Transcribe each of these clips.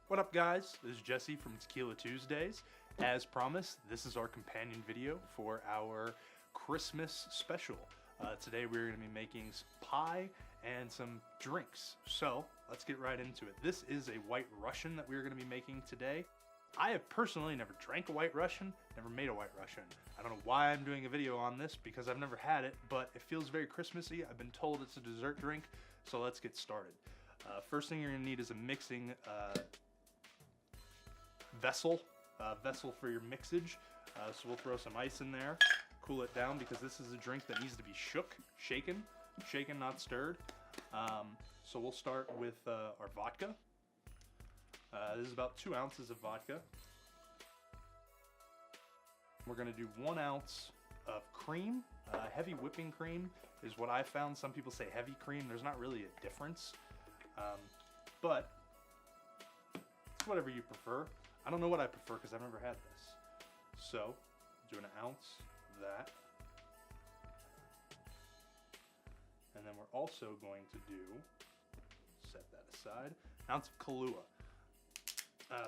What up guys, this is Jesse from Tequila Tuesdays. As promised, this is our companion video for our Christmas special. Today we're going to be making some pie and some drinks. So let's get right into it. This is a White Russian that we're going to be making today. I have personally never drank a White Russian, never made a White Russian. I don't know why I'm doing a video on this because I've never had it, but it feels very Christmassy. I've been told it's a dessert drink, so let's get started. First thing you're going to need is a mixing vessel for your mixage. So we'll throw some ice in there, cool it down because this is a drink that needs to be shaken, not stirred. So we'll start with our vodka. This is about 2 ounces of vodka. We're going to do 1 ounce of cream. Heavy whipping cream is what I found. Some people say heavy cream. There's not really a difference, but it's whatever you prefer. I don't know what I prefer because I've never had this. So, do 1 ounce of that. And then we're also going to do, set that aside, 1 ounce of Kahlua.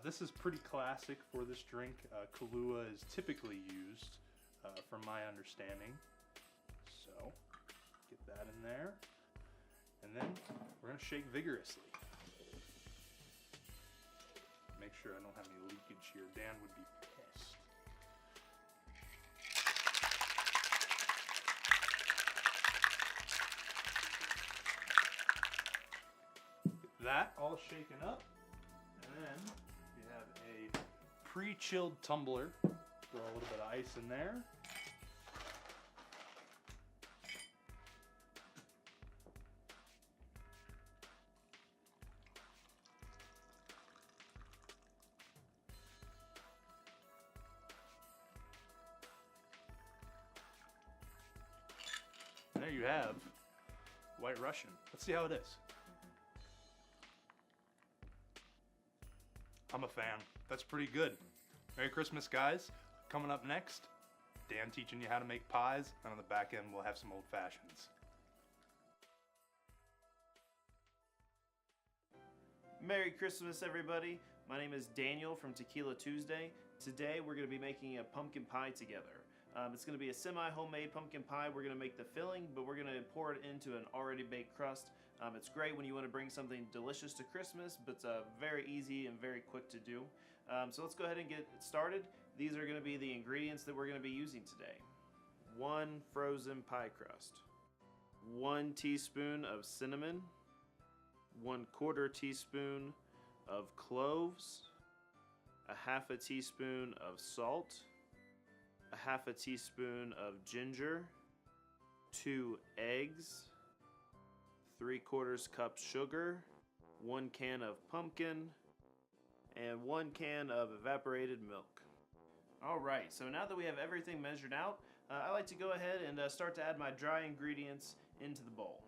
This is pretty classic for this drink. Kahlua is typically used, from my understanding. So, get that in there. And then we're going to shake vigorously. Make sure I don't have any leakage here. Dan would be pissed. Get that all shaken up. And then you have a pre-chilled tumbler. Throw a little bit of ice in there. And there you have White Russian. Let's see how it is. I'm a fan. That's pretty good. Merry Christmas, guys. Coming up next, Dan teaching you how to make pies, and on the back end we'll have some old fashions. Merry Christmas, everybody. My name is Daniel from Tequila Tuesday. Today we're going to be making a pumpkin pie together. It's going to be a semi-homemade pumpkin pie. We're going to make the filling, but we're going to pour it into an already baked crust. It's great when you want to bring something delicious to Christmas, but it's very easy and very quick to do. So let's go ahead and get started. These are going to be the ingredients that we're going to be using today. 1 frozen pie crust, 1 teaspoon of cinnamon, 1/4 teaspoon of cloves, 1/2 teaspoon of salt, 1/2 teaspoon of ginger, 2 eggs, 3/4 cup sugar, 1 can of pumpkin, and 1 can of evaporated milk. Alright, so now that we have everything measured out, I like to go ahead and start to add my dry ingredients into the bowl.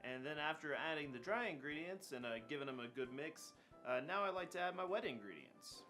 And then after adding the dry ingredients and giving them a good mix, now I like to add my wet ingredients.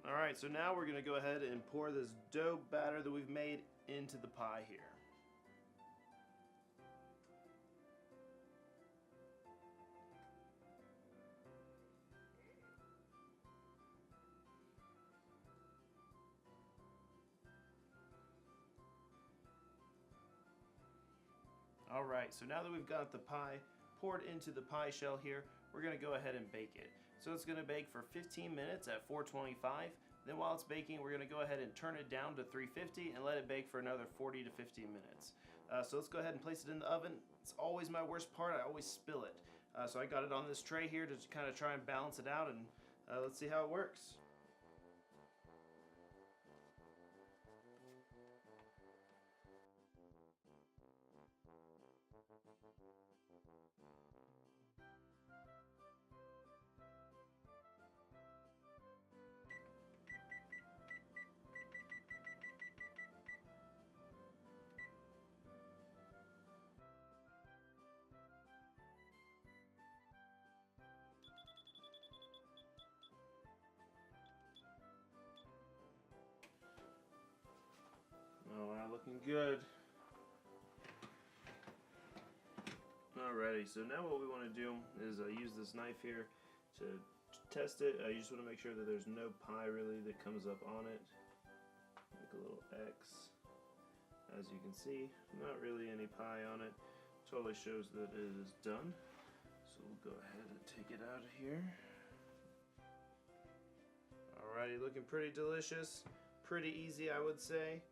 Alright, so now we're going to go ahead and pour this dough batter that we've made into the pie here. Alright, so now that we've got the pie poured into the pie shell here, we're going to go ahead and bake it. So it's going to bake for 15 minutes at 425. Then while it's baking, we're going to go ahead and turn it down to 350 and let it bake for another 40 to 50 minutes. So let's go ahead and place it in the oven. It's always my worst part, I always spill it. So I got it on this tray here to kind of try and balance it out, and let's see how it works. Oh wow, looking good. Alrighty, so now what we want to do is use this knife here to test it. You just want to make sure that there's no pie really that comes up on it. Make a little X. As you can see, not really any pie on it. Totally shows that it is done. So we'll go ahead and take it out of here. Alrighty, looking pretty delicious. Pretty easy, I would say.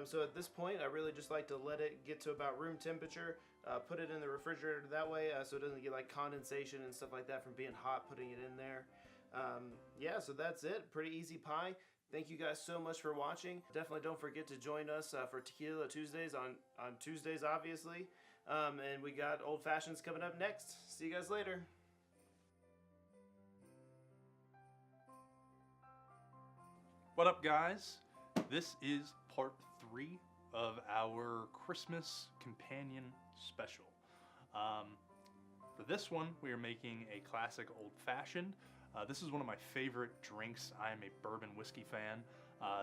So at this point, I really just like to let it get to about room temperature, put it in the refrigerator that way so it doesn't get like condensation and stuff like that from being hot, putting it in there. Yeah, so that's it. Pretty easy pie. Thank you guys so much for watching. Definitely don't forget to join us for Tequila Tuesdays on Tuesdays, obviously. And we got Old Fashions coming up next. See you guys later. What up, guys? This is part 3 of our Christmas companion special. For this one, we are making a classic old fashioned. This is one of my favorite drinks. I am a bourbon whiskey fan,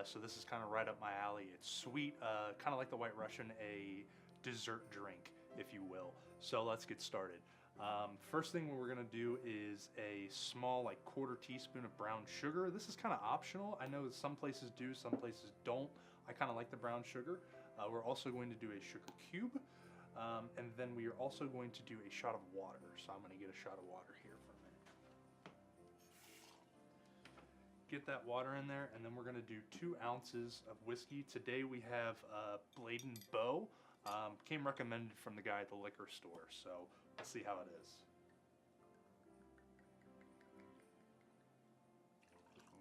so this is kind of right up my alley. It's sweet, kind of like the White Russian, a dessert drink, if you will. So let's get started. First thing we're gonna do is a small, like, 1/4 teaspoon of brown sugar. This is kind of optional. I know that some places do, some places don't. I kind of like the brown sugar. We're also going to do a sugar cube, and then we are also going to do a shot of water. So I'm going to get a shot of water here for a minute. Get that water in there, and then we're going to do 2 ounces of whiskey. Today we have Bladen Bow. Came recommended from the guy at the liquor store, so let's see how it is.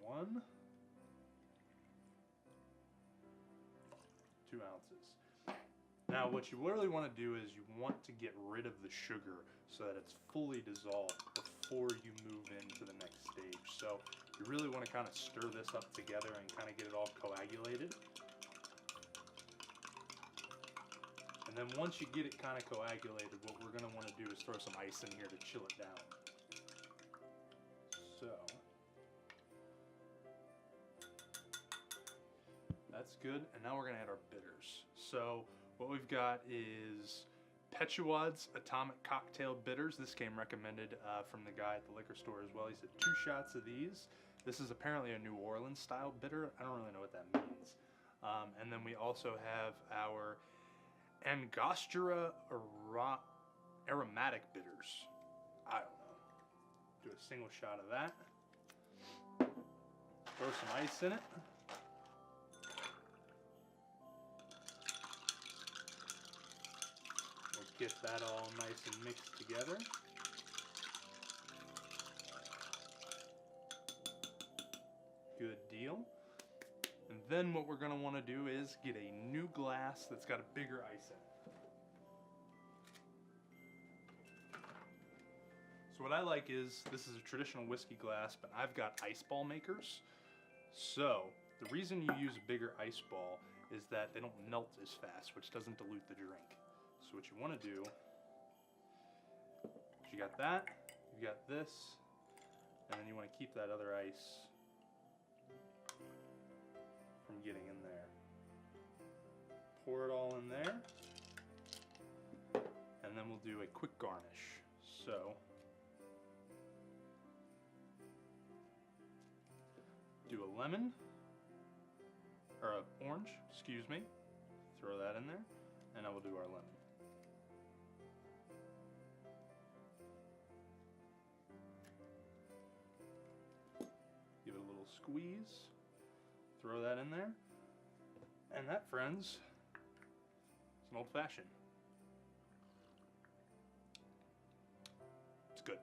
1. 2 ounces. Now what you really want to do is you want to get rid of the sugar so that it's fully dissolved before you move into the next stage. So you really want to kind of stir this up together and kind of get it all coagulated. And then once you get it kind of coagulated, what we're going to want to do is throw some ice in here to chill it down. So that's good, and now we're gonna add our bitters. So what we've got is Pechuad's Atomic Cocktail Bitters. This came recommended from the guy at the liquor store as well. He said 2 shots of these. This is apparently a New Orleans style bitter. I don't really know what that means. And then we also have our Angostura Aromatic Bitters. I don't know. Do a single shot of that. Throw some ice in it. Get that all nice and mixed together. Good deal. And then what we're going to want to do is get a new glass that's got a bigger ice in it. So what I like is, this is a traditional whiskey glass, but I've got ice ball makers. So the reason you use a bigger ice ball is that they don't melt as fast, which doesn't dilute the drink. So what you want to do is you got that, you got this, and then you want to keep that other ice from getting in there. Pour it all in there, and then we'll do a quick garnish. So do a lemon, or an orange, excuse me, throw that in there, and then we'll do our lemon. squeeze. Throw that in there. And that, friends, is an old fashioned. It's good.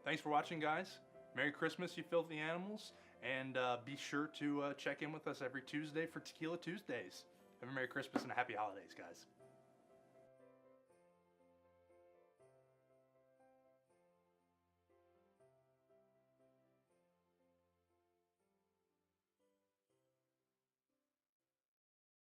Thanks for watching, guys. Merry Christmas, you filthy animals. And be sure to check in with us every Tuesday for Tequila Tuesdays. Have a Merry Christmas and a Happy Holidays, guys.